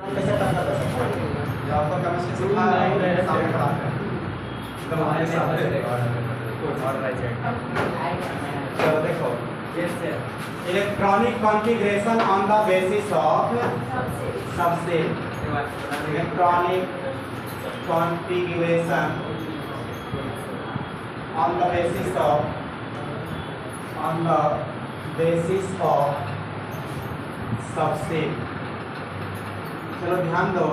कैसे करना था जो आपको केमिस्ट्री सिखाया है सामने पढ़ाते हैं तो हमारे सामने चलो देखो electronic configuration on the basis of subshell electronic configuration on the basis of subshell. चलो ध्यान दो,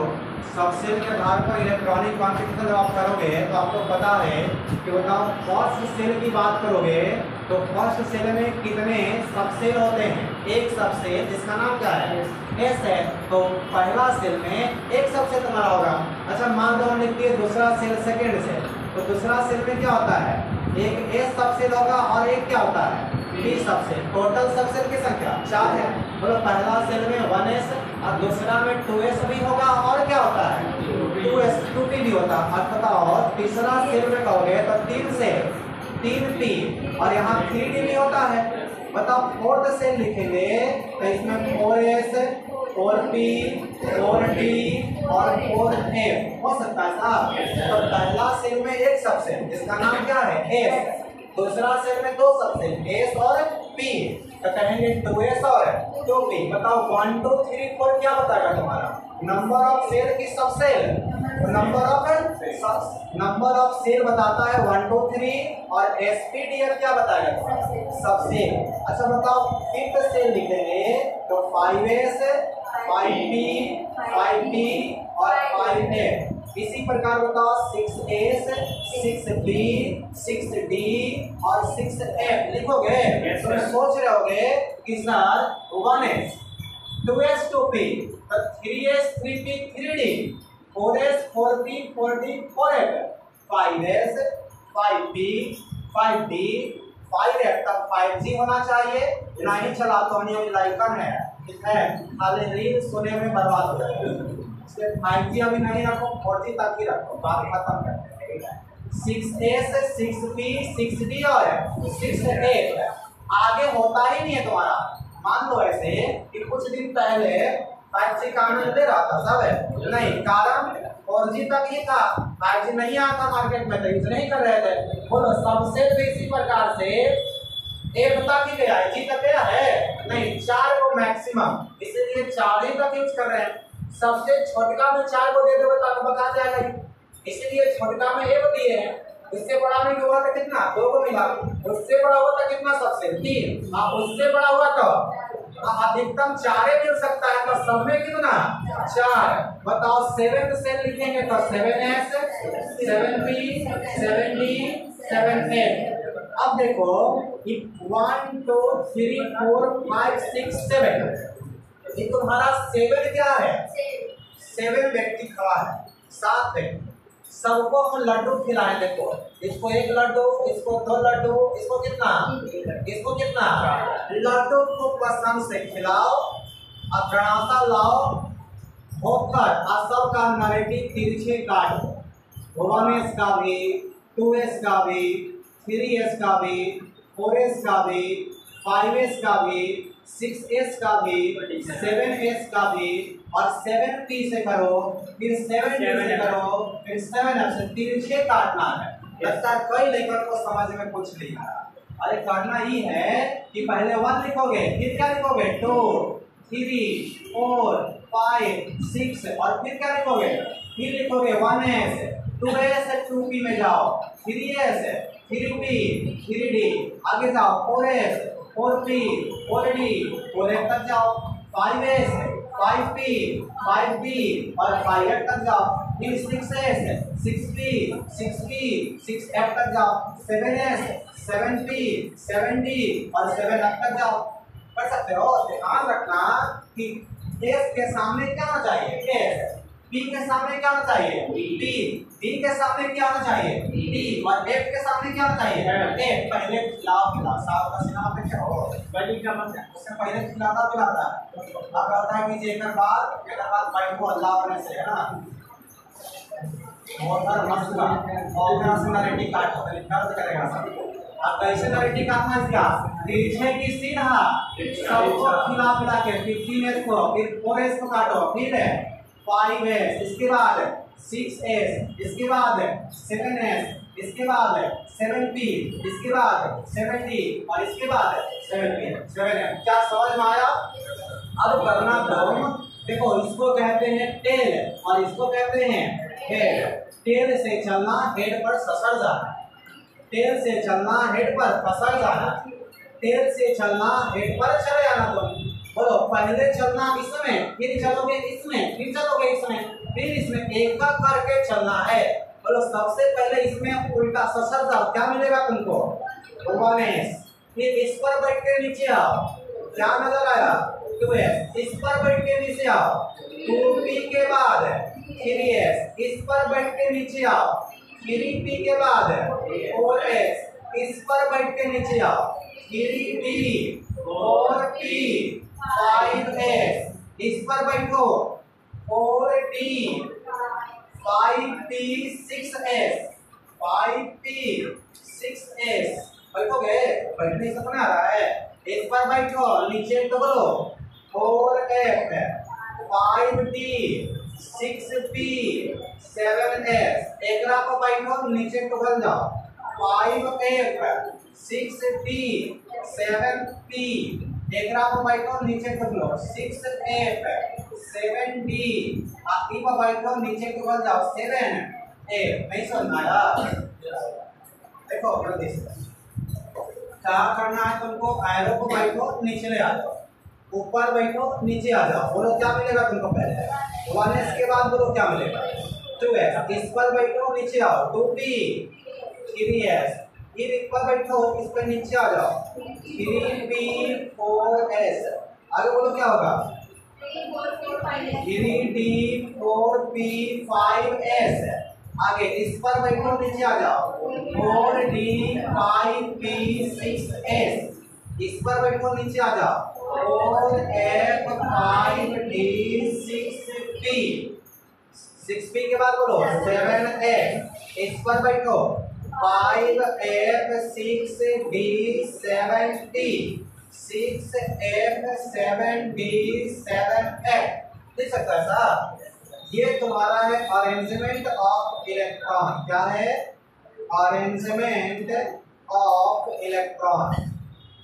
सबसेल के आधार पर इलेक्ट्रॉनिक कॉन्फ़िगरेशन जब आप करोगे तो आपको पता है कि बताओ फर्स्ट सेल की बात करोगे तो फर्स्ट सेल में कितने सबसेल होते हैं? एक सबसेल जिसका नाम क्या है? एस है। तो पहला सेल में एक सबसेल तुम्हारा होगा। अच्छा मान लो हम लिखते हैं दूसरा सेल सेकेंड सेल, तो दूसरा सेल में क्या होता है? एक एस सबसेल होगा और एक क्या होता है? B subshell. टोटल सबसेल की संख्या 4 है। बोलो पहला सेल में 1s और दूसरा में 2s भी होगा और क्या होता है? 2s 2p भी होता है। अब बताओ तीसरा सेल में कहोगे तो 3 सेल 3p और यहाँ 3d भी होता है। बताओ फोर्थ सेल लिखेंगे तो इसमें 4s 4p 4d और 4f हो सकता है साहब। तो पहला सेल में एक सबसेल जिसका नाम क्या है? s। दूसरा सेल में 2 सबसेल s और p, तो कहेंगे 2s और 2p। बताओ 1 2 3 4 क्या बताएगा तुम्हारा? नंबर ऑफ सेल की सबसेल। नंबर ऑफ सेल बताता है 1 2 3 और spdf क्या बताएगा तुम्हारा? सबसेल। अच्छा बताओ फिफ्थ सेल लिखेंगे तो 5s 5p 5d और 5f। इसी प्रकार बताओ 6s 6b 6d और 6f लिखोगे तो सोच रहे होगे कि sir 1s 2s 2p 3s 3p 3d 4s 4p 4d 4f 5s 5p 5d 5f तक 5g होना चाहिए। नहीं चला तो नहीं लाइकन है, ठीक है, खाली रील सुने में बर्बाद हो जाएगा। 5G अभी नहीं रखो, 4G तक ही रखो, बात खत्म करते हैं। 6s 6p 6d और 6f आगे होता ही नहीं है तुम्हारा। मान लो ऐसे कि कुछ दिन पहले 5G का आनंद ले रहा था सब नहीं, कारण 4G तक ही था, 5G नहीं आता मार्केट में तो यूज नहीं कर रहे थे। बोलो सबसे इसी प्रकार से एक तक ही गया है, जी तक गया है नहीं, 4 को मैक्सिमम, इसीलिए 4 ही तक यूज कर रहे हैं। सबसे छोटका में 4 को दे दो तो बता जाएगा, इसीलिए छोटका में 1 दिए हैं। उससे बड़ा नहीं हुआ तो कितना? 2 को मिला। उससे बड़ा हुआ तो कितना? सबसे 3। अब उससे बड़ा हुआ तो अधिकतम 4 मिल सकता है, तो सब में कितना? 4। बताओ 7th सेल लिखेंगे तो 7s 7p 7d 7f। अब देखो 1 2 3 4 5 6 7 ये तुम्हारा 7 क्या है? 7 व्यक्ति खड़ा है, 7 व्यक्ति, सबको हम लड्डू खिलाएं। देखो इसको 1 लड्डू, इसको 2 लड्डू, इसको कितना? इसको कितना? लड्डू को पसंद से खिलाओ, अब गणासा लाओ होकर और सबका नरेटिव तिरछे काटो। 1s का भी 2s का भी 3s का भी 4s का भी 5s का भी 6s का भी 7s का भी और 7p से करो, फिर 7d से करो, फिर 7f से तिरछे काटना है। लगता है कई लेखक को समझ में कुछ नहीं आ रहा। अरे करना ही है कि पहले 1 लिखोगे, फिर क्या लिखोगे? 2 3 4 5 6 और फिर क्या लिखोगे? फिर लिखोगे 1s 2s 2p में जाओ, 3s 3p 3d, आगे जाओ 4s 4p 4d 4f तक जाओ, 5s 5p 5d और 5f तक जाओ, फिर 6s 6p 6f तक जाओ, 7s 7p 7d और 7f तक जाओ। कर सकते हो। ध्यान रखना कि s के सामने क्या होना चाहिए? s। p के सामने क्या होना चाहिए? p। d के सामने क्या होना चाहिए? d और f के सामने क्या होना चाहिए? f। पहले खिलाओ साहब का सिनाम पे क्या हो बड़ी का मत है, उससे पहले खिलाता पिलाता है। अब कहता है कि जेकर बाद भाई को अल्लाह बने से है ना, और हर मसला और का सिनारिटी काट होता है, दर्द करेगा सब। अब कैसे नरेटिव काटना है इसका? तिरछे की सीधा सबको खिला पिला के 15s को, फिर 4s को काटो, फिर 5s, इसके बाद 6s, इसके बाद 7s, इसके बाद 7p, इसके बाद 7d और इसके बाद 7p 7m। क्या समझ में आया? अब करना तो देखो, इसको कहते हैं टेल और इसको कहते हैं हेड। टेल से चलना, हेड पर ससर जाना। टेल से चलना, हेड पर फंसल जाना। टेल से चलना, हेड पर चले जाना। तुम बोलो, पहले चलना इसमें, फिर चलोगे इसमें, फिर चलोगे इसमें, फिर इसमें, एक करके चलना है। बोलो, सबसे पहले इसमें उल्टा ससर जाओ, क्या मिलेगा तुमको? 1s। फिर इस पर बैठ के नीचे आओ, क्या नजर आया? 2s। इस पर बैठ के नीचे आओ, 2p के बाद 3s। इस पर बैठ के नीचे आओ, 3p के बाद 4s। इस पर बैठ के नीचे आओ, 3p 4p 5s। इस पर बैठो, 4d 5p 6s 5p 6s। बैठोगे? बैठने से समझ आ रहा है? इस पर बैठो, नीचे टुकड़ो, 4f 5d 6p 7s। एक रात को बैठो, नीचे टुकड़ जाओ, 5f 6d 7p। एक रात को बैठो, नीचे टुकड़ो, 6f 7d। आखिरी पर बैठो, नीचे टुकड़ जाओ, 7f। नहीं समझ आया? देखो जल्दी से क्या करना है तुमको। एरो को बैठो, नीचे ले आ जाओ, ऊपर बैठो, नीचे आ जाओ। बोलो क्या मिलेगा तुमको? पहले 1s के बाद बोलो क्या मिलेगा? 2s। इस पर बैठो, नीचे आओ, 2p 3s। फिर इस पर बैठो, इस पर नीचे आ जाओ, 3p 4s। आगे बोलो क्या होगा? 3d 4p 5s। आगे इस पर बैठो, नीचे आ जाओ, 4d 5p 6s। इस पर बैठो, नीचे आ जाओ, 4f 5d 6p। 6p के बाद बोलो 7f। इस पर बैठो, 5f 6d 7t 6f 7d 7f। देख सकता है साहब? ये तुम्हारा है अरेंजमेंट ऑफ इलेक्ट्रॉन। क्या है? Arrangement of electron.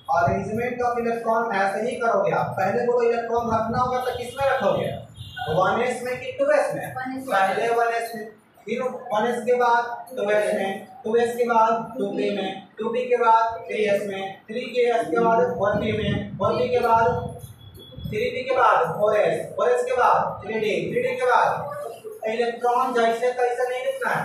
Arrangement of electron ऐसे ही करोगे आप। पहले बोलो इलेक्ट्रॉन रखना होगा तो किसमें रखोगे? 1s में कि 2s में? पहले 1s में, फिर 1s के बाद 2s में, 2s के बाद 2p में, 2p के बाद 3s में, 3s के बाद 1p में, 1p के बाद 3p के बाद 4s, 4s के बाद 3d, 3d के बाद। इलेक्ट्रॉन जैसे तैसे नहीं लिखना है,